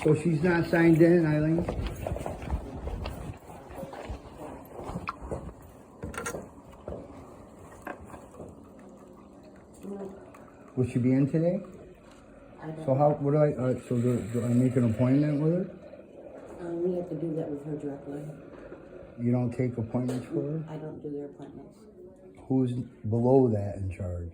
So she's not signed in, Eileen? Will she be in today? So how, what do I, so do I make an appointment with her? We have to do that with her directly. You don't take appointments for her? I don't do their appointments. Who's below that in charge?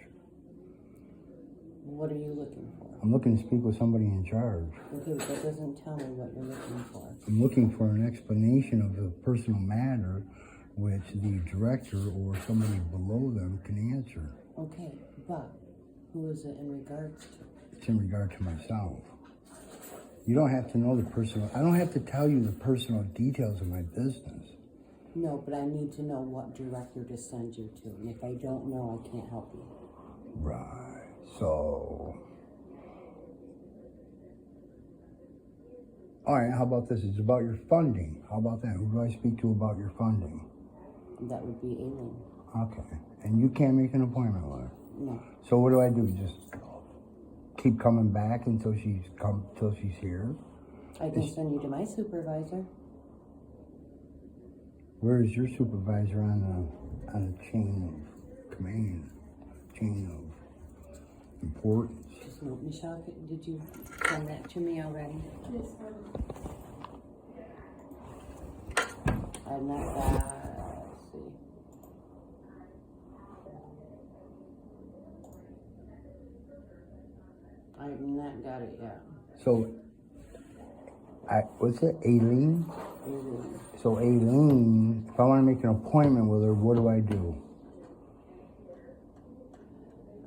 What are you looking for? I'm looking to speak with somebody in charge. Okay, but that doesn't tell me what you're looking for. I'm looking for an explanation of the personal matter which the director or somebody below them can answer. Okay, but who is it in regards to? It's in regard to myself. You don't have to know the personal, I don't have to tell you the personal details of my business. No, but I need to know what director to send you to. And if I don't know, I can't help you. Right, so. All right, how about this? It's about your funding. How about that? Who do I speak to about your funding? That would be Aileen. Okay, and you can't make an appointment with her? No. So what do I do? Just keep coming back until she's here? I can send you to my supervisor. Where is your supervisor on the chain of command, chain of importance? Just note, Michelle, did you send that to me already? Yes, I've not got, let's see. I've not got it yet. So, what's it, Aileen? Aileen. So Aileen, if I want to make an appointment with her, what do I do?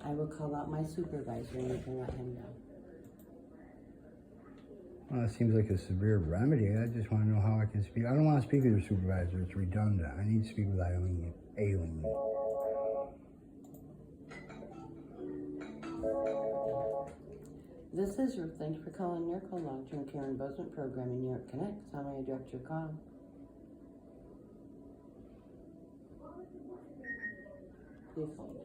I will call out my supervisor and you can let him know. Well, it seems like a severe remedy. I just want to know how I can speak. I don't want to speak with your supervisor. It's redundant. I need to speak with Aileen. This is Ruth. Thank you for calling Miracle Long-Term Care and Bozeman Program in New York Connect. How may I direct your call? Please hold.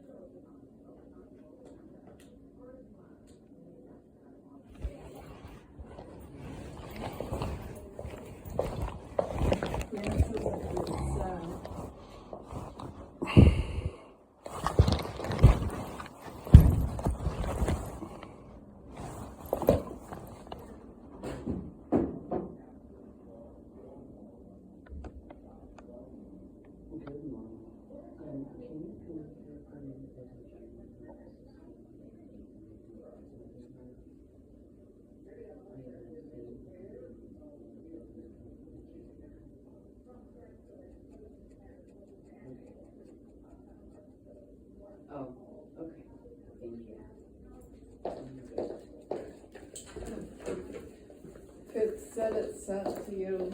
Oh, okay. Thank you. It said it sent to you.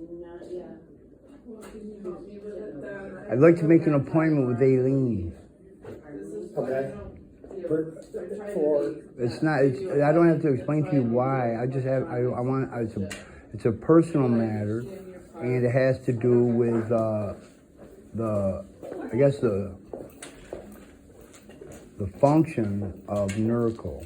Not yet. Well, can you help me with it then? I'd like to make an appointment with Aileen. This is Okay. It's not. I don't have to explain to you why. I just have. I want. It's a personal matter, and it has to do with I guess the function of Miracle.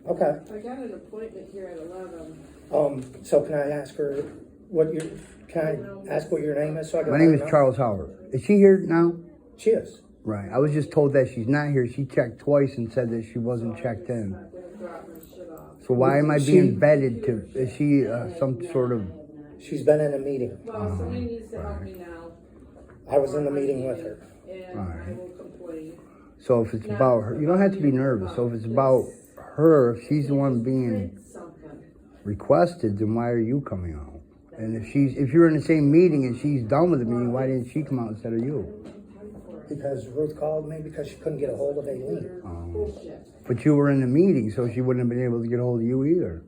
Okay. I got an appointment here at 11. So can I ask her can I ask what your name is so I can My name let is her know? Charles Howard. Is she here now? She is. Right. I was just told that she's not here. She checked twice and said that she wasn't checked in. I'm gonna drop her shit off. So why am I being vetted to? Is she some sort of? She's been in a meeting. Well, somebody needs to help me now. I was in the meeting with her. And I will complain. So if it's about her, you don't have to be nervous. So if it's about her, if she's the one being Something. requested, then why are you coming out? And if you're in the same meeting and she's done with the meeting, why didn't she come out instead of you? Because Ruth called me because she couldn't get a hold of Aileen. But you were in the meeting, so she wouldn't have been able to get a hold of you either.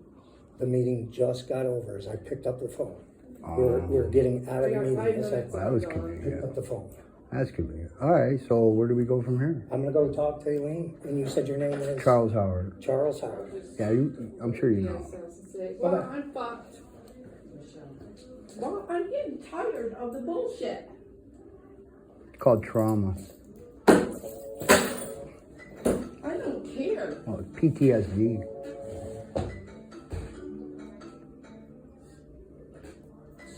The meeting just got over as I picked up the phone. We're getting out of the meeting as I That was picked convenient. up the phone. That's convenient. All right, so where do we go from here? I'm gonna go talk to Aileen, and you said your name is? Charles Howard. Charles Howard. Yeah, I'm sure you know. Well, I'm fucked. Well, I'm getting tired of the bullshit. It's called trauma. I don't care. Oh, it's PTSD.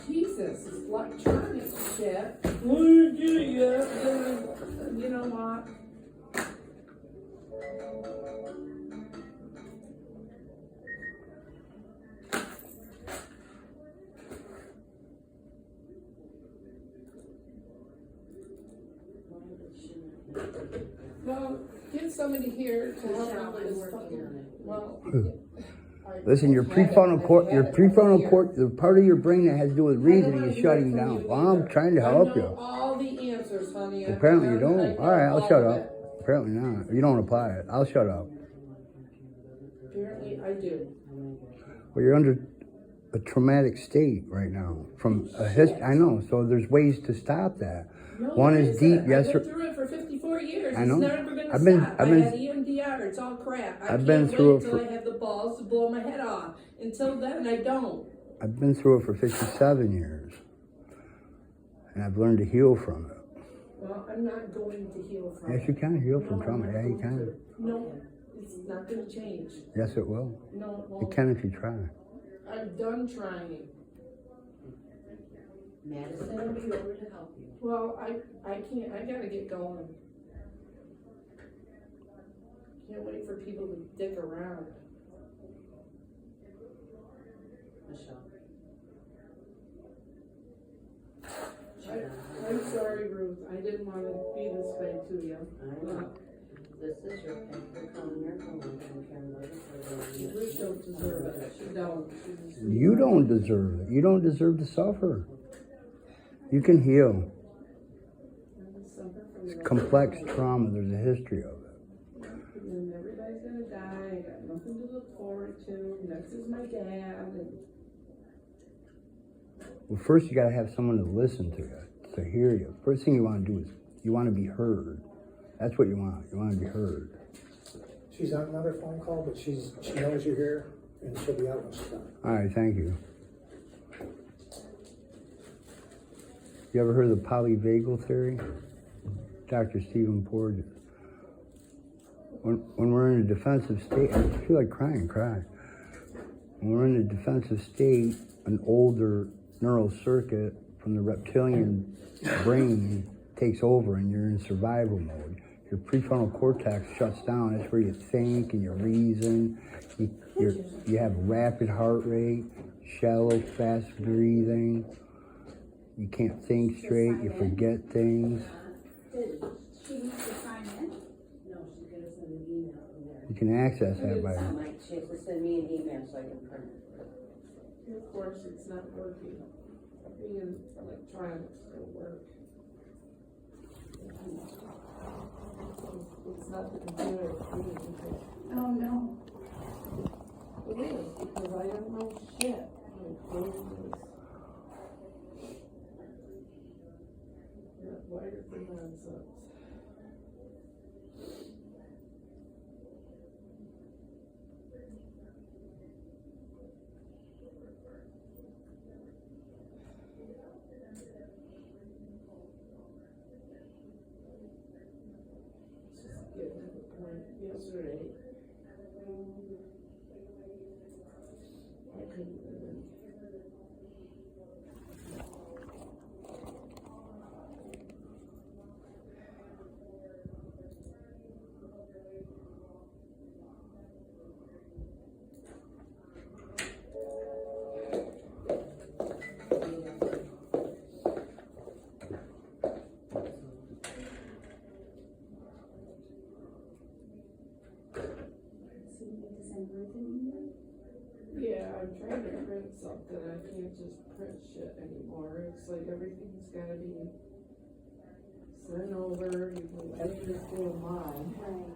Jesus, it's electronic shit. You know what? Well, get somebody here to help out with this fucking. Well. Listen, your prefrontal cortex, the part of your brain that has to do with reasoning is shutting down. Well, I'm trying to help I know you. all the answers, honey. Apparently you don't. I All right, I'll know shut all up. of it. Apparently not. You don't apply it. I'll shut up. Apparently I do. Well, you're under a traumatic state right now from a history. I know. So there's ways to stop that. No, One is deep. Yes, I've sir. been through it for 54 years. I know. It's never going to I've been- stop. I've been- I had EMDR. It's all crap. I I've can't been wait through it until for- I have the balls to blow my head off. Until then, I don't. I've been through it for 57 years, and I've learned to heal from it. Well, I'm not going to heal from it. Yes, you can heal from No, trauma. I'm Yeah, not you going can. to. No, it's not going to change. Yes, it will. No, it You won't. can if you try. I'm done trying. Madison will be over to help you. Well, I can't. I got to get going. Can't wait for people to dick around. Michelle. I'm sorry, Ruth. I didn't want to be this way to you. I know. This is your thank you for calling your long-term care and She program. really don't deserve it. She don't. You don't deserve it. You don't deserve to suffer. You can heal. It's complex trauma. There's a history of it. And everybody's gonna die. I got nothing to look forward to. Next is my dad. And Well, first you got to have someone to listen to you, to hear you. First thing you want to do is you want to be heard. That's what you want. You want to be heard. She's on another phone call, but she knows you're here, and she'll be out when she's done. All right, thank you. You ever heard of the polyvagal theory? Dr. Stephen Porges. When we're in a defensive state, I feel like crying, cry. When we're in a defensive state, an older neural circuit from the reptilian brain takes over and you're in survival mode. Your prefrontal cortex shuts down. That's where you think and you reason. You have rapid heart rate, shallow, fast breathing. You can't think straight. You forget things. She needs to sign in? No, she's gonna send an email from there. You can access that by. She has to send me an email so I can print it. of course, it's not working. Being electronics don't work. It's not the computer. It's me. Oh, no. It is, because I don't know shit. Wired for nonsense. Just getting to the point yesterday. I couldn't even. something, I can't just print shit anymore. It's like everything's gotta be sent over, you can edit it through online. Right.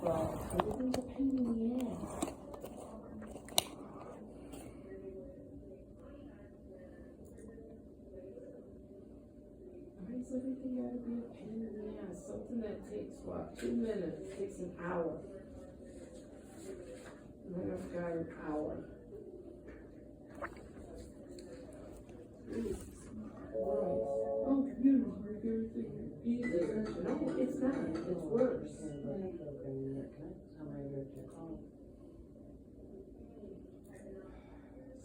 But everything's a pain in the ass. Why does everything gotta be a pain in the ass? Something that takes, what, 2 minutes, takes an hour. And I've got an hour. Oh, computers make everything easier. No, it's not, it's worse.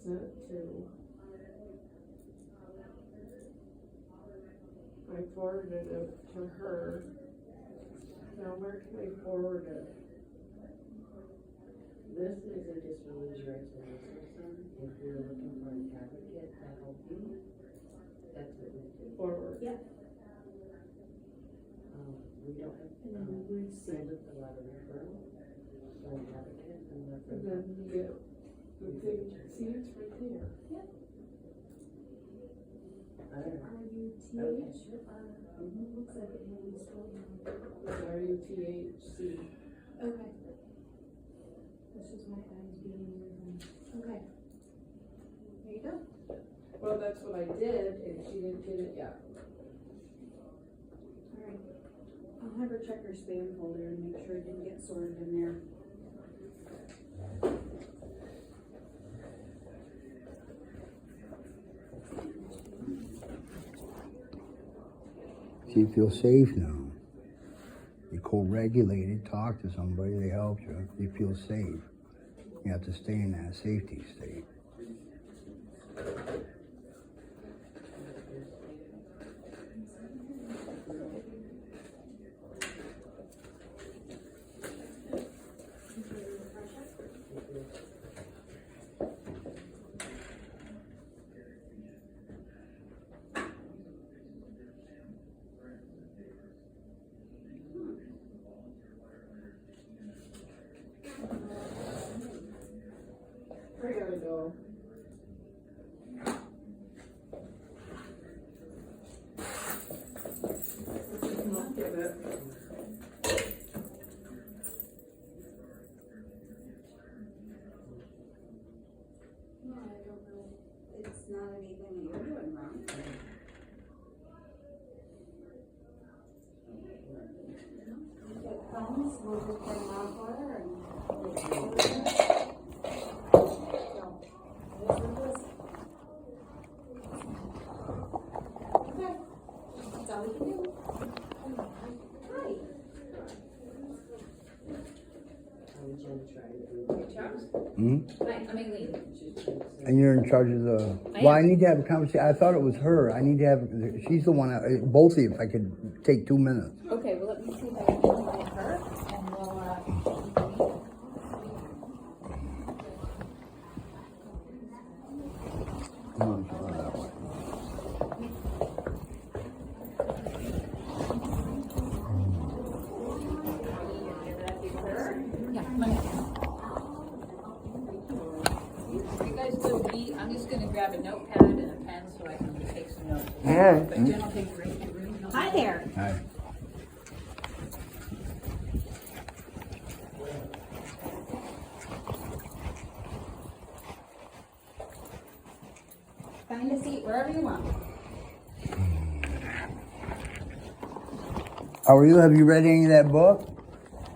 Sent to. I forwarded it to her. Now where can I forward it? This is a disability rights system. If you're looking for an advocate to help you, that's what we do. Forward. Yep. We don't have, And then we send it a lot of referral, or an advocate, and And referral. then you get the thing, see, it's right there. I don't know. RUTH, looks like it maybe scrolled down. RUTHC. Okay. That's just my eyes being moving. Okay. There you go. Well, that's what I did, and she didn't get it yet. Alright. I'll have her check her spam folder and make sure it didn't get sorted in there. So you feel safe now. You're co-regulated, talk to somebody, they help you. You feel safe. You have to stay in that safety state. I gotta go. Look at it. No, I don't know. It's not anything that you're doing wrong. You get thumbs, we'll just turn them off water and. Okay, that's all we can do. Hi. Hi, I'm Aileen. And you're in charge of the, well, I need to have a conversation. I thought it was her. I need to have, she's the one, both of you, if I could take 2 minutes. Okay, well, let me see if I can find her, and we'll, Come on, come on that way. yeah, come on in. You guys will be, I'm just gonna grab a notepad and a pen so I can take some notes. Yeah. But Jen will take the room. Hi there. Hi. Find a seat wherever you want. How are you? Have you read any of that book?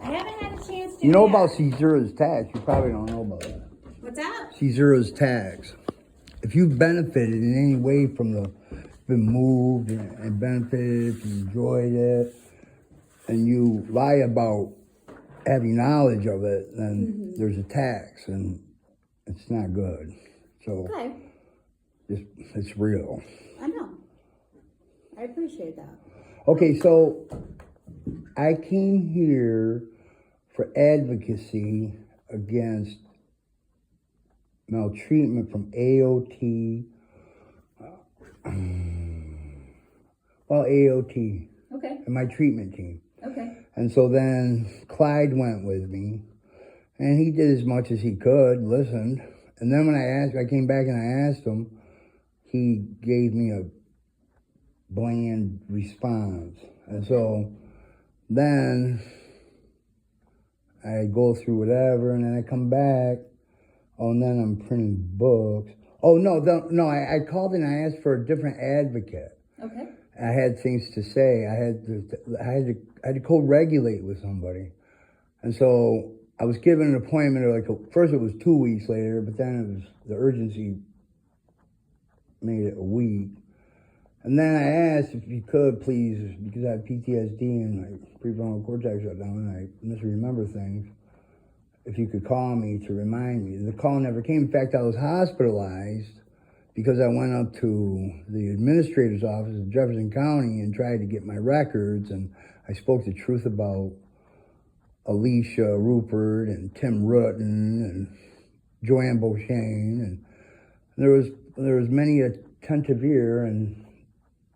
I haven't had a chance to. You know yet. about Caesura's tax. You probably don't know about that. What's that? Caesura's tax. If you've benefited in any way from the, been moved and benefited, if you enjoyed it, and you lie about having knowledge of it, then there's a tax, and it's not good. So Okay, it's real. I know. I appreciate that. Okay, so I came here for advocacy against maltreatment from AOT. Well, AOT Okay, and my treatment team. okay. And so then Clyde went with me, and he did as much as he could, listened, And then when I came back and I asked him, he gave me a bland response. And so then I go through whatever, and then I come back. Oh, and then I'm printing books. Oh, no, I called and I asked for a different advocate. Okay. I had things to say. I had to co-regulate with somebody. And so I was given an appointment, first it was 2 weeks later, but then the urgency made it a week. And then I asked if you could please, because I have PTSD and my prefrontal cortex shut down and I misremember things, if you could call me to remind me. The call never came. In fact, I was hospitalized because I went up to the administrator's office in Jefferson County and tried to get my records, and I spoke the truth about Alicia, Ruperd, and Tim Ruetten, and Joanne Boshane, and there was many attentive ear, and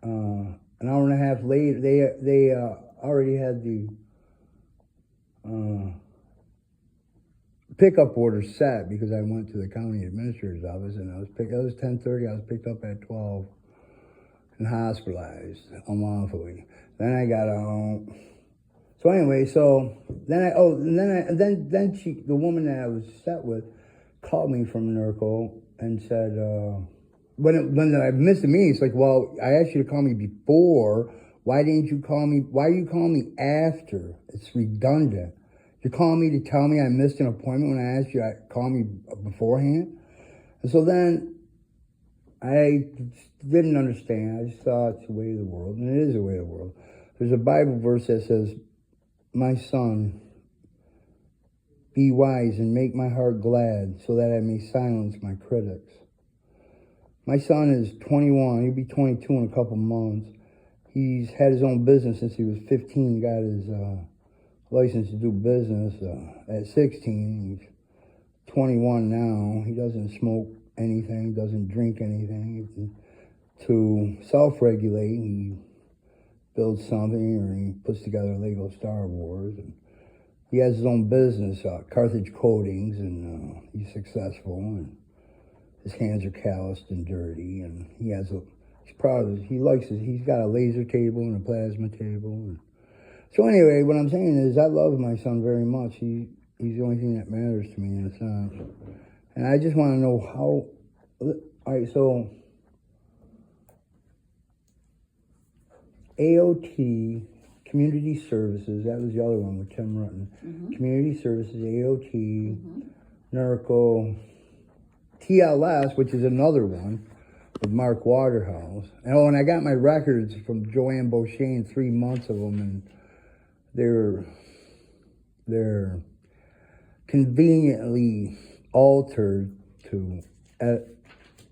an hour and a half later, they already had the pickup order set because I went to the county administrator's office, and it was 10:30. I was picked up at 12 and hospitalized unlawfully. Then I got home. So anyway, then the woman that I was set with called me from Norco and said, when I missed the meeting, it's like, well, I asked you to call me before. Why didn't you call me? Why are you calling me after? It's redundant. You call me to tell me I missed an appointment when I asked you to call me beforehand? And so then I didn't understand. I just thought it's the way of the world, and it is the way of the world. There's a Bible verse that says, my son, be wise and make my heart glad so that I may silence my critics. My son is 21. He'll be 22 in a couple months. He's had his own business since he was 15, got his license to do business at 16. He's 21 now. He doesn't smoke anything, doesn't drink anything. To self-regulate, he builds something or he puts together Lego Star Wars. And he has his own business, Carthage Coatings, and he's successful. And his hands are calloused and dirty. And he's proud of it. He likes it. He's got a laser table and a plasma table. And so anyway, what I'm saying is I love my son very much. He's the only thing that matters to me in a sense. And I just want to know how, all right, so AOT, Community Services, that was the other one with Tim Ruetten. Mm-hmm. Community Services, AOT, mm-hmm. NERCO, TLS, which is another one, with Mark Waterhouse. And I got my records from Joanne Boshane, 3 months of them, and they're conveniently altered to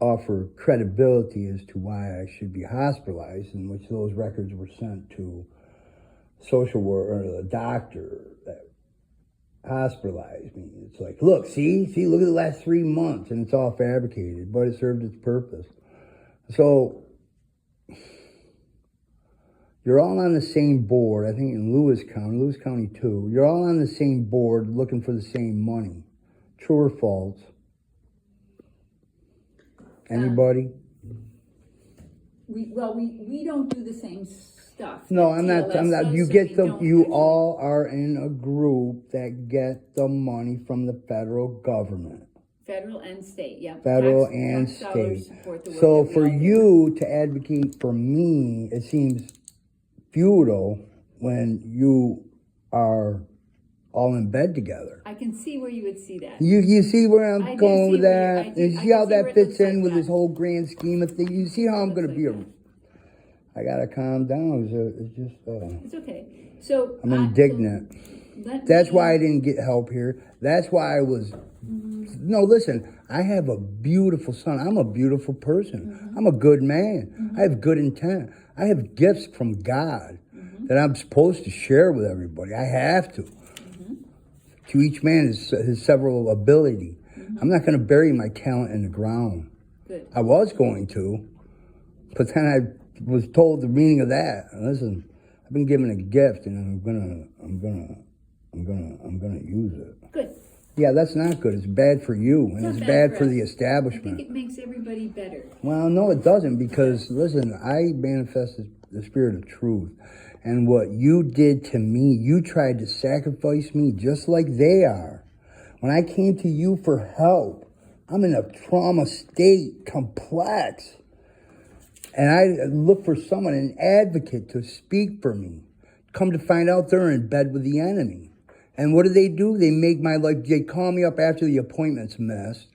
offer credibility as to why I should be hospitalized, in which those records were sent to social worker or the doctor that hospitalized me. It's like, look at the last 3 months, and it's all fabricated, but it served its purpose. So you're all on the same board, I think in Lewis County too. You're all on the same board looking for the same money. True or false? Anybody? We don't do the same stuff. No, that I'm not. TLS You does, get so the. we don't You actually- all are in a group that get the money from the federal government. Federal and state, yeah. Federal Tax- and tax dollars state. support the work So that we for all do. you to advocate for me, it seems futile when you are all in bed together. I can see where you would see that. You see where I'm I do going see with where that? you- I do- You I see can how see where that it fits looks in like with this that. whole grand scheme of things? You see how I'm Looks going to like be that. I got to calm down. It's just, It's okay. So I'm indignant. That's why I didn't get help here. That's why I was. No, listen, I have a beautiful son. I'm a beautiful person. I'm a good man. I have good intent. I have gifts from God that I'm supposed to share with everybody. I have to. To each man his several ability. I'm not going to bury my talent in the ground. Good. I was going to, but then I was told the meaning of that. Listen, I've been given a gift, and I'm gonna use it. Good. Yeah, that's not good. It's bad for you, and not it's bad bad for for the us. I establishment. think it makes everybody better. Well, no, it doesn't, because listen, I manifested the spirit of truth. And what you did to me, you tried to sacrifice me just like they are. When I came to you for help, I'm in a trauma state, complex. And I look for someone, an advocate, to speak for me. Come to find out they're in bed with the enemy. And what do? They make my life, they call me up after the appointment's messed.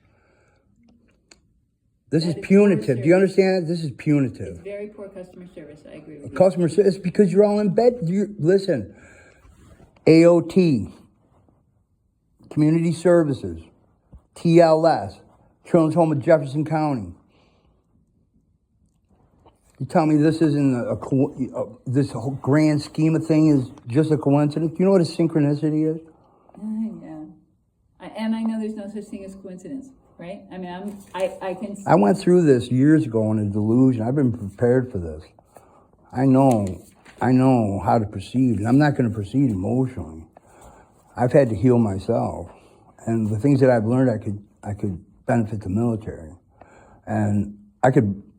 This is That is punitive. poor Do you service. understand? This is It's punitive. very poor customer service, I agree with you. Customer service, because you're all in bed. Listen, AOT, Community Services, TLS, Children's Home of Jefferson County. You tell me this isn't this whole grand scheme of thing is just a coincidence? Do you know what a synchronicity is? Yeah. And I know there's no such thing as coincidence, right? I mean, I can. I went through this years ago in a delusion. I've been prepared for this. I know how to proceed, and I'm not going to proceed emotionally. I've had to heal myself, and the things that I've learned, I could benefit the military, and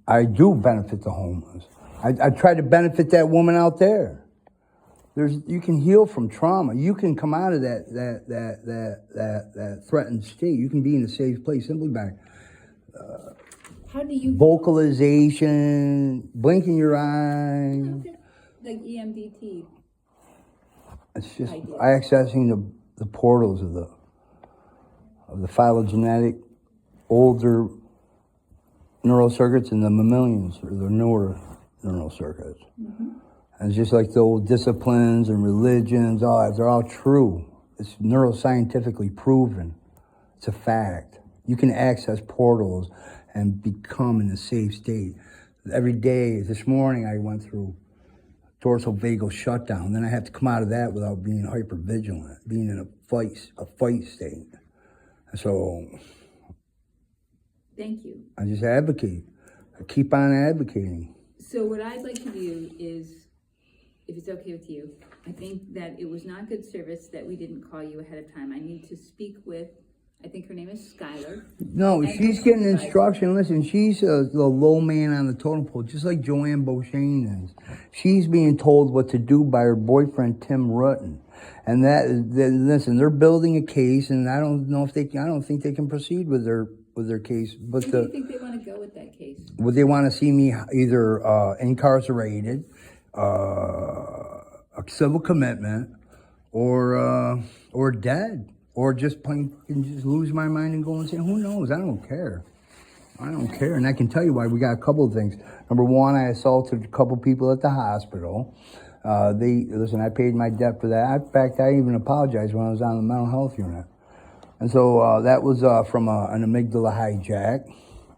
I do benefit the homeless. I try to benefit that woman out there. You can heal from trauma. You can come out of that threatened state. You can be in a safe place simply by How do you vocalization, blinking your eye. like EMDT? It's just Idea. accessing the portals of the phylogenetic older neural circuits and the mammalians, or the newer neural circuits. Mm-hmm. And it's just like the old disciplines and religions, they're all true. It's neuroscientifically proven. It's a fact. You can access portals and become in a safe state. Every day, this morning I went through dorsal vagal shutdown. Then I have to come out of that without being hypervigilant, being in a fight state. And so Thank you. I just advocate. I keep on advocating. So what I'd like to do is, if it's okay with you, I think that it was not good service that we didn't call you ahead of time. I need to speak with, I think her name is Skylar. No, And she's her getting supervisor. instruction. Listen, she's the low man on the totem pole, just like Joanne Boshane is. She's being told what to do by her boyfriend, Tim Ruetten. And listen, they're building a case, and I don't think they can proceed with their case. But Where do you think they want to go with that case? would they want to see me either incarcerated, a civil commitment, or dead, or just lose my mind and go insane? Who knows? I don't care. And I can tell you why. We got a couple of things. Number one, I assaulted a couple people at the hospital. I paid my debt for that. In fact, I even apologized when I was on the mental health unit. And so that was from an amygdala hijack.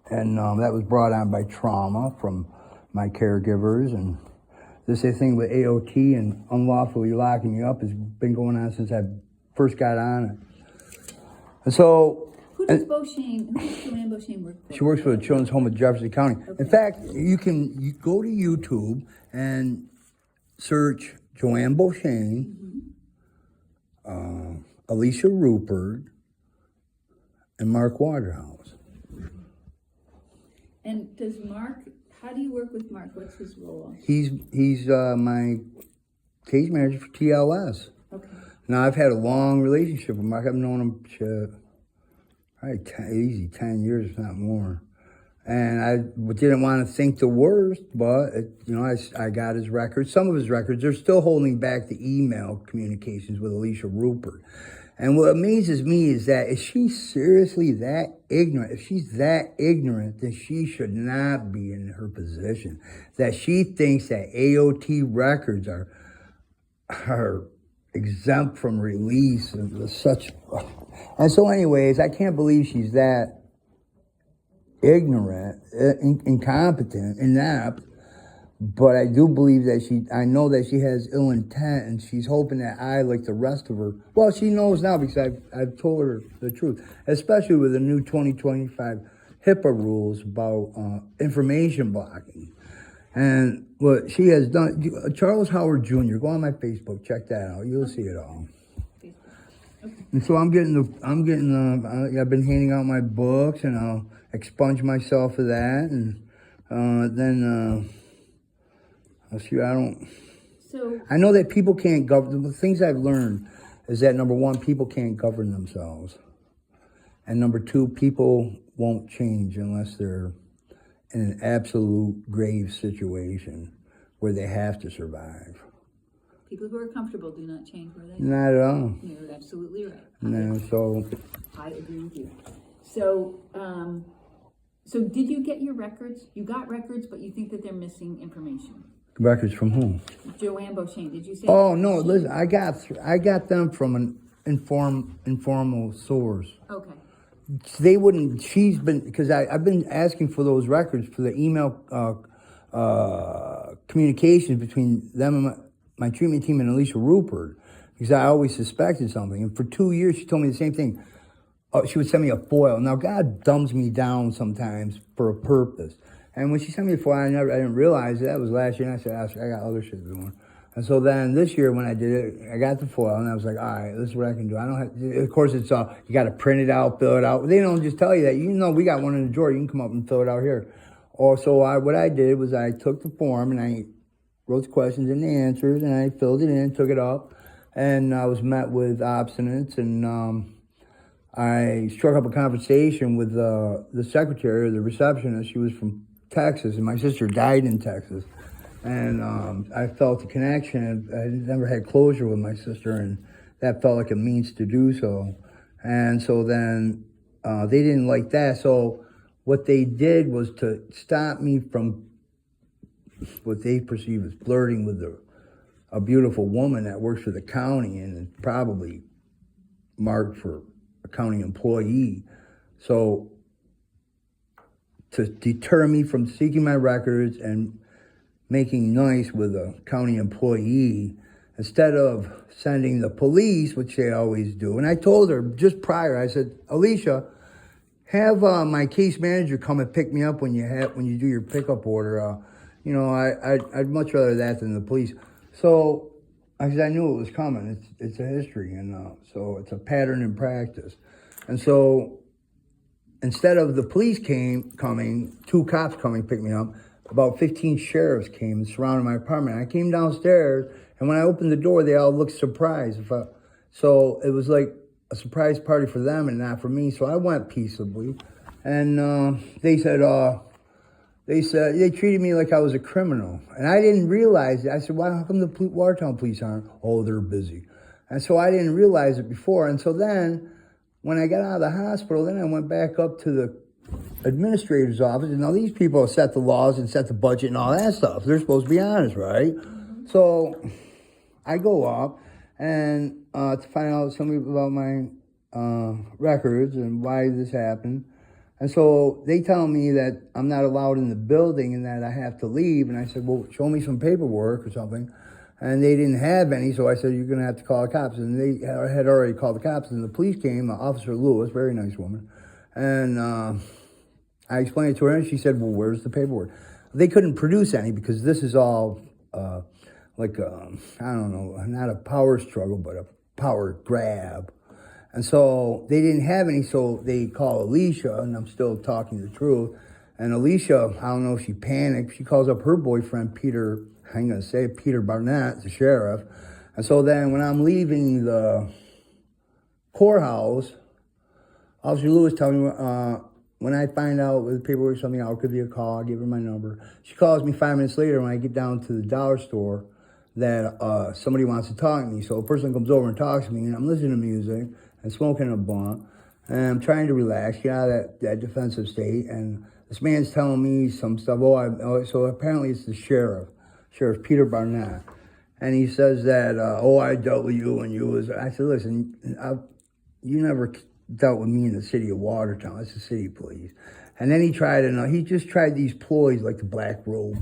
And that was brought on by trauma from my caregivers. And this thing with AOT and unlawfully locking you up has been going on since I first got on it. And so... Who does Joanne Boshane work for? She works for the Children's Home of Jefferson County. Okay. In fact, you go to YouTube and search Joanne Boshane, Alicia Ruperd, and Mark Waterhouse. And does Mark, how do you work with Mark? What's his role? He's my case manager for TLS. Okay. Now, I've had a long relationship with Mark. I've known him easy 10 years, if not more. And I didn't want to think the worst, but I got his records. Some of his records, they're still holding back the email communications with Alicia Ruperd. And what amazes me is that, is she seriously that ignorant? If she's that ignorant, then she should not be in her position. That she thinks that AOT records are exempt from release and such. And so anyways, I can't believe she's that ignorant, incompetent, inept. But I do believe that I know that she has ill intent, and she's hoping that I, like the rest of her, well, she knows now because I've told her the truth, especially with the new 2025 HIPAA rules about information blocking. And what she has done, Charles Howard Jr., go on my Facebook, check that out, you'll see it all. And so I've been handing out my books, and I'll expunge myself of that, and then I'll see. So, I know that people can't govern. The things I've learned is that number one, people can't govern themselves, and number two, people won't change unless they're in an absolute grave situation where they have to survive. people who are comfortable do not change where they are. Not at all. You're absolutely right. No, so I agree with you. So, so did you get your records? You got records, but you think that they're missing information. records from whom? Joanne Boshane, did you say? Oh no, listen, I got them from an informal source. Okay. They wouldn't. She's been because I've been asking for those records for the email communications between them and my treatment team and Alicia Ruperd, because I always suspected something. And for 2 years, she told me the same thing. She would send me a foil. Now God dumbs me down sometimes for a purpose. And when she sent me a foil, I didn't realize that was last year. And I said, I got other shit doing. And so then this year when I did it, I got the foil and I was like, all right, this is what I can do. I don't have, of course it's, you got to print it out, fill it out. They don't just tell you that. You know, we got one in the drawer. You can come up and fill it out here. So what I did was I took the form and I wrote the questions and the answers and I filled it in, took it up. And I was met with obstinance and I struck up a conversation with the secretary or the receptionist. She was from Texas and my sister died in Texas. And I felt a connection. I never had closure with my sister, and that felt like a means to do so. And so then they didn't like that. So what they did was to stop me from what they perceive as flirting with a beautiful woman that works for the county and is probably marked for a county employee. So to deter me from seeking my records and making nice with a county employee, instead of sending the police, which they always do. And I told her just prior, I said, Alicia, have my case manager come and pick me up when you do your pickup order. I'd much rather that than the police. So I said, I knew it was coming. It's a history, and so it's a pattern in practice. And so instead of the police coming, 2 cops coming to pick me up, about 15 sheriffs came and surrounded my apartment. I came downstairs, and when I opened the door, they all looked surprised. So it was like a surprise party for them and not for me. So I went peaceably, and they treated me like I was a criminal, and I didn't realize it. I said, "Why? How come the Watertown police aren't?" Oh, they're busy, and so I didn't realize it before. And so then, when I got out of the hospital, then I went back up to the administrator's office, and now these people set the laws and set the budget and all that stuff. They're supposed to be honest, right? Mm-hmm. So I go up and to find out something about my records and why this happened. And so they tell me that I'm not allowed in the building and that I have to leave. And I said, well, show me some paperwork or something. And they didn't have any, so I said, you're going to have to call the cops. And they had already called the cops, and the police came, Officer Lewis, very nice woman. And I explained it to her, and she said, well, where's the paperwork? They couldn't produce any because this is all I don't know, not a power struggle, but a power grab. And so they didn't have any, so they call Alicia, and I'm still talking the truth. And Alicia, I don't know if she panicked, she calls up her boyfriend, Peter Barnett, the sheriff. And so then when I'm leaving the courthouse, Officer Lewis tells me, when I find out with the paperwork or something, I'll give you a call, I'll give her my number. She calls me 5 minutes later when I get down to the dollar store that somebody wants to talk to me. So a person comes over and talks to me, and I'm listening to music and smoking a blunt, and I'm trying to relax, get out of that defensive state, and this man's telling me some stuff. So apparently it's the Sheriff Peter Barnett, and he says that, I dealt with you when you was, I said, listen, you never dealt with me in the city of Watertown. It's the city police. And then he just tried these ploys like the black robe,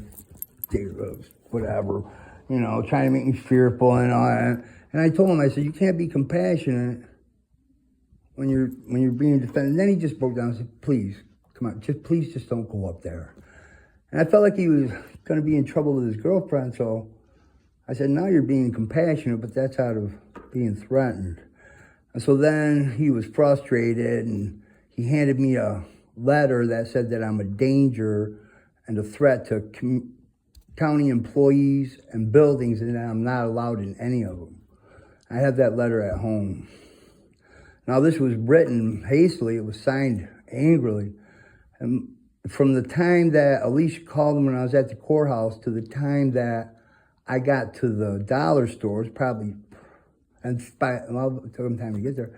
whatever, trying to make me fearful and all that. And I told him, I said, you can't be compassionate when you're being defended. And then he just broke down and said, please, come on, please just don't go up there. And I felt like he was going to be in trouble with his girlfriend, so I said, now you're being compassionate, but that's out of being threatened. And so then he was frustrated, and he handed me a letter that said that I'm a danger and a threat to county employees and buildings, and that I'm not allowed in any of them. I have that letter at home. Now, this was written hastily. It was signed angrily. And from the time that Alicia called him when I was at the courthouse to the time that I got to the dollar stores, probably, and it took him time to get there,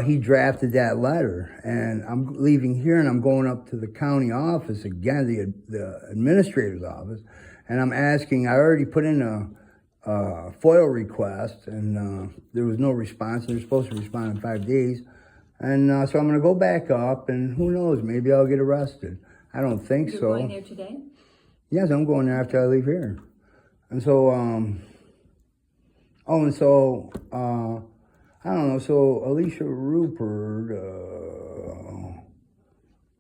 he drafted that letter. And I'm leaving here and I'm going up to the county office again, the administrator's office, and I'm asking, I already put in a FOIL request, and there was no response. They're supposed to respond in 5 days. And so I'm going to go back up, and who knows, maybe I'll get arrested. I don't think You're so. going there today? Yes, I'm going there after I leave here. And so, I don't know, so Alicia Ruperd,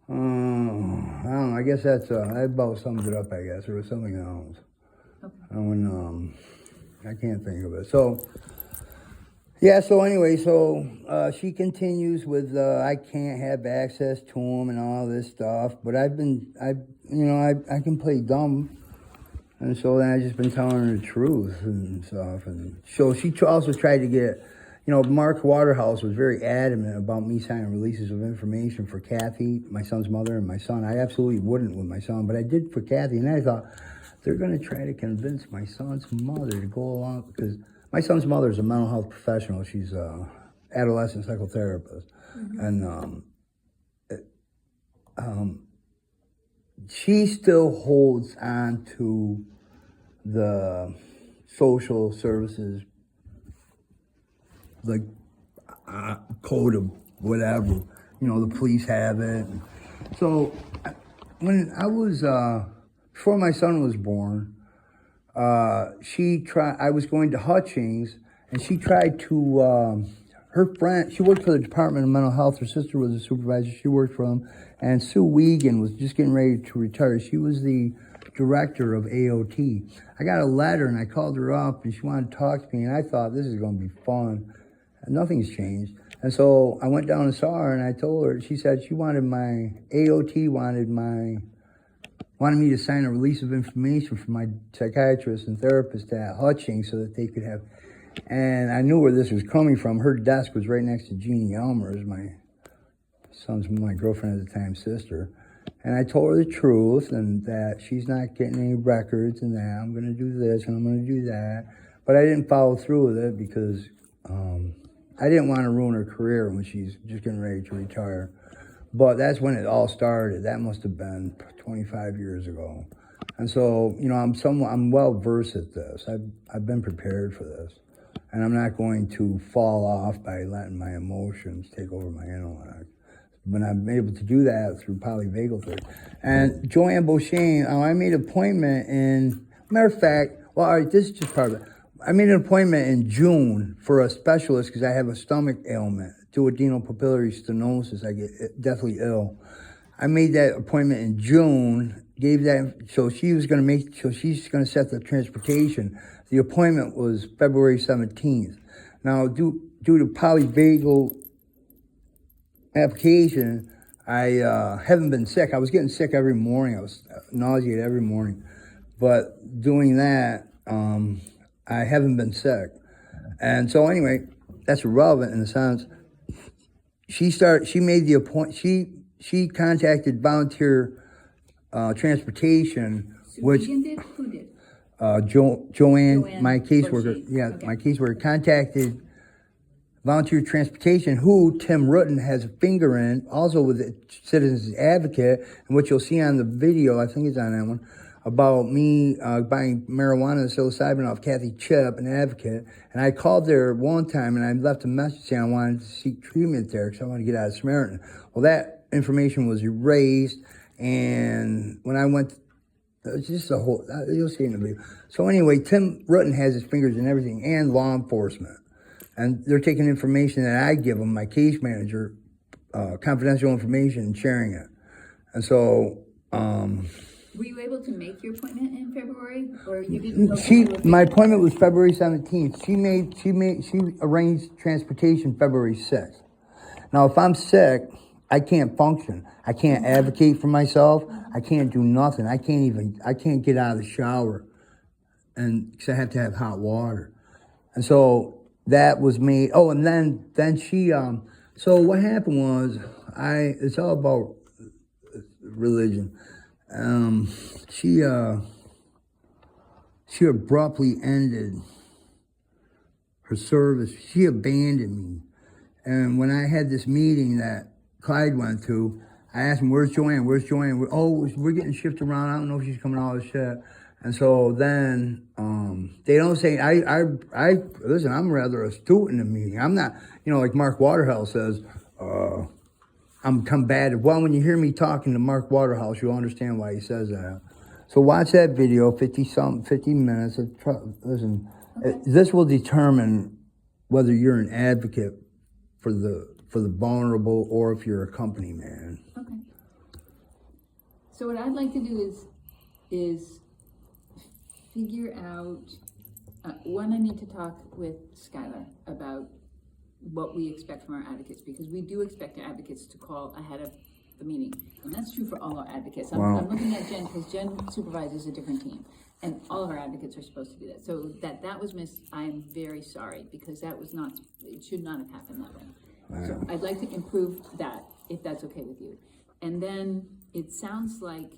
I don't know, I guess that about sums it up, I guess. There was something else. Okay. I can't think of it. So, yeah, so anyway, she continues with, I can't have access to him and all this stuff, but I can play dumb. And so then I just been telling her the truth and stuff. And so she also tried to get, Mark Waterhouse was very adamant about me signing releases of information for Kathy, my son's mother, and my son. I absolutely wouldn't with my son, but I did for Kathy. And I thought, they're going to try to convince my son's mother to go along, because my son's mother is a mental health professional. She's an adolescent psychotherapist. Mm-hmm. And she still holds on to the social services, like code of whatever, the police have it. So when I was, before my son was born, I was going to Hutchings, and she tried to, her friend, she worked for the Department of Mental Health. Her sister was a supervisor. She worked for them. And Sue Wiegand was just getting ready to retire. She was the director of AOT. I got a letter, and I called her up, and she wanted to talk to me, and I thought, this is going to be fun. And nothing's changed. And so I went down and saw her, and I told her, she said she wanted AOT wanted me to sign a release of information from my psychiatrist and therapist at Hutchings so that they could have, and I knew where this was coming from. Her desk was right next to Jeannie Elmer's, my girlfriend at the time, sister. And I told her the truth, and that she's not getting any records, and that I'm going to do this and I'm going to do that. But I didn't follow through with it because I didn't want to ruin her career when she's just getting ready to retire. But that's when it all started. That must have been 25 years ago. And so, I'm well versed at this. I've been prepared for this. And I'm not going to fall off by letting my emotions take over my intellect. But I'm able to do that through polyvagal therapy. And Joanne Boshane, I made an appointment matter of fact, well, all right, this is just part of it. I made an appointment in June for a specialist because I have a stomach ailment, duodenal papillary stenosis. I get deathly ill. I made that appointment in June, so she's going to set the transportation. The appointment was February 17th. Now, due to polyvagal application, I haven't been sick. I was getting sick every morning. I was nauseated every morning. But doing that, I haven't been sick. And so anyway, that's irrelevant in the sense, she made the appointment, she contacted volunteer transportation, So which Wiegand did? Who did? Joanne, my caseworker, Boshane. Okay. my caseworker contacted volunteer transportation, who Tim Ruetten has a finger in, also with the Citizens Advocate, and what you'll see on the video, I think it's on that one, about me buying marijuana and psilocybin off Kathy Chip, an advocate. And I called there one time, and I left a message saying I wanted to seek treatment there because I wanted to get out of Samaritan. Well, that information was erased, and when I went, it's just a whole, you'll see in the video. So anyway, Tim Ruetten has his fingers in everything, and law enforcement. And they're taking information that I give them, my case manager, confidential information, and sharing it. And so, Were you able to make your appointment in February, or you didn't? Go through My appointment was February 17th. She arranged transportation February 6th. Now, if I'm sick, I can't function. I can't advocate for myself. I can't do nothing. I can't get out of the shower, and because I have to have hot water. And so that was me. Oh, and then she, so what happened was, it's all about religion. She abruptly ended her service. She abandoned me. And when I had this meeting that Clyde went to, I asked him, where's Joanne? Where's Joanne? We're getting shifted around. I don't know if she's coming, all this shit. And so then, they don't say, listen, I'm rather astute in the meeting. I'm not, like Mark Waterhouse says, I'm combative. Well, when you hear me talking to Mark Waterhouse, you'll understand why he says that. So watch that video, 50 minutes. Listen, this will determine whether you're an advocate for the vulnerable or if you're a company man. Okay. So what I'd like to do is figure out, one, I need to talk with Skylar about what we expect from our advocates, because we do expect our advocates to call ahead of the meeting. And that's true for all our advocates. I'm looking at Jen, because Jen supervises a different team. And all of our advocates are supposed to do that. So that was missed. I'm very sorry, because that was not, it should not have happened that way. So I'd like to improve that, if that's okay with you. And then it sounds like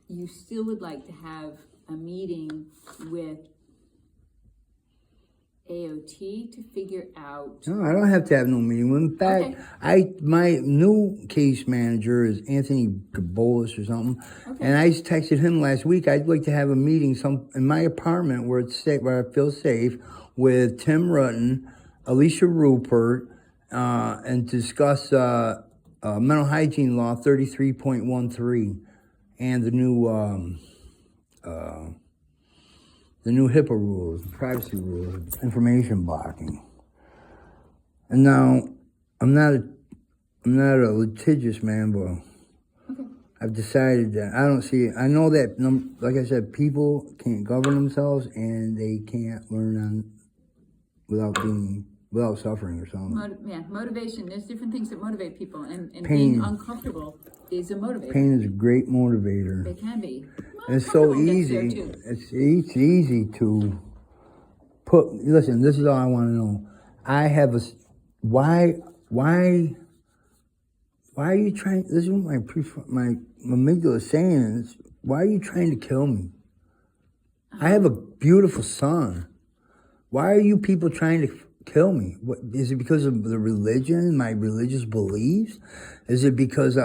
you still would like to have a meeting with AOT to figure out. No, I don't have to have no meeting. In fact, my new case manager is Anthony Gabolis or something, and I texted him last week. I'd like to have a meeting in my apartment where where I feel safe with Tim Ruetten, Alicia Ruperd, and discuss mental hygiene law 33.13 and the new HIPAA rules, privacy rules, information blocking. And now, I'm not a litigious man, but I've decided that I know that, like I said, people can't govern themselves and they can't learn without suffering or something. Motivation. There's different things that motivate people, and Pain. being uncomfortable is a motivator. Pain is a great motivator. They can be. It's so easy. It's easy to listen, this is all I want to know. I have why are you trying, this is what my amygdala is saying is, why are you trying to kill me? I have a beautiful son. Why are you people trying to kill me? What, is it because of the religion, my religious beliefs? Is it because,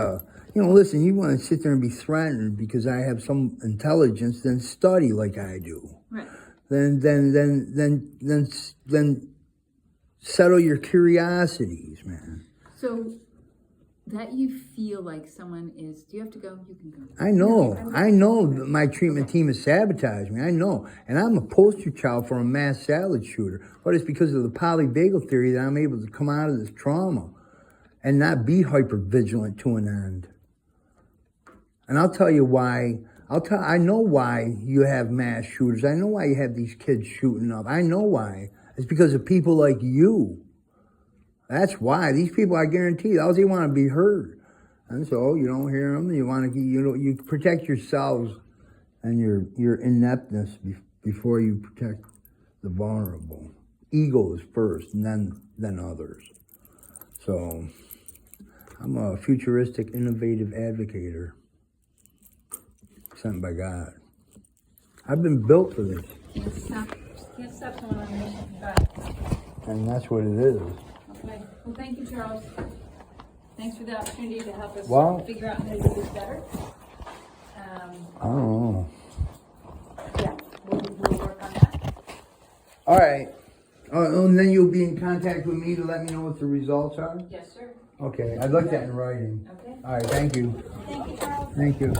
listen, you want to sit there and be threatened because I have some intelligence, then study like I do. Right. Then settle your curiosities, man. So that you feel like someone is, do you have to go? You can go. I know that my treatment team has sabotaged me. I know. And I'm a poster child for a mass salad shooter. But it's because of the polyvagal theory that I'm able to come out of this trauma and not be hypervigilant to an end. And I'll tell you why. I know why you have mass shooters. I know why you have these kids shooting up. I know why. It's because of people like you. That's why. These people, I guarantee, all they want to be heard. And so you don't hear them. You want to, you protect yourselves and your ineptness before you protect the vulnerable. Ego is first, and then others. So I'm a futuristic, innovative advocator sent by God. I've been built for this. Can't stop someone on a mission from God. And that's what it is. Okay. Well, thank you, Charles. Thanks for the opportunity to help us figure out how to do this better. I don't know. Yeah, we'll work on that. All right. And then you'll be in contact with me to let me know what the results are? Yes, sir. Okay. I'd like that in writing. Okay. All right. Thank you. Thank you, Charles. Thank you.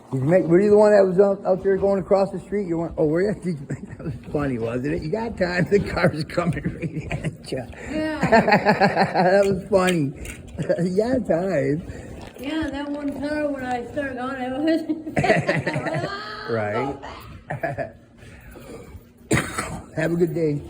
Were you the one that was out there going across the street? Were you? Did you make that? funny, wasn't it? You got time, the car's coming right at you. Yeah, That was funny. You got time. yeah, that one car when I started going, it was. Right. Have a good day.